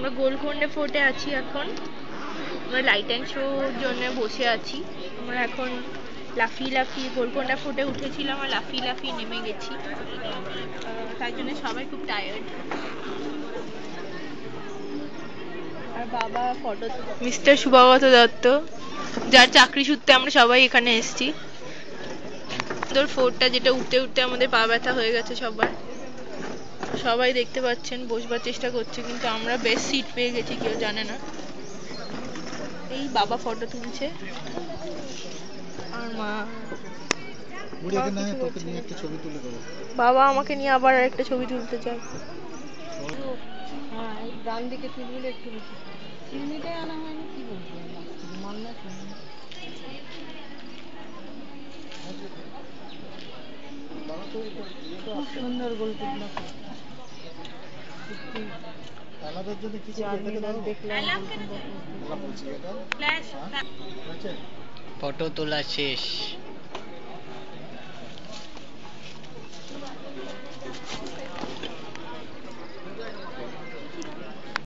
আমরা গোলকোন্ডা ফোর্টে আছি এখন। আমরা লাইট অ্যান্ড শোর জন্য বসে আছি। আমরা এখন লাফিয়ে গোলকোন্ডা ফোর্টে উঠেছিলাম আর লাফিয়ে নেমে গেছি। তাই জন্য সবাই খুব টায়ার্ড। আর বাবা ফটো, মিস্টার শুভাগত দত্ত, যার চাকরি সূত্রে আমরা সবাই এখানে এসেছি। সুন্দর ফোর্টটা, যেটা উঠতে উঠতে আমাদের পা ব্যথা হয়ে গেছে সবার। সবাই দেখতে পাচ্ছেন বসবার চেষ্টা করছে, কিন্তু আমরা বেস্ট সিট পেয়ে গেছি, কেউ জানে না। এই বাবা ফটো তুলছে আর মা বাবা আমাকে নিয়ে আবার একটা ছবি তুলতে চায়। হ্যাঁ, ডান দিকে তুললে একটু বেশি। চিমনিটাই আনা হয়নি, কি বলবো, মান্না চিমনি। খুব সুন্দর গোলকুন্ডা ফোর্ট। ফটো তোলা শেষ।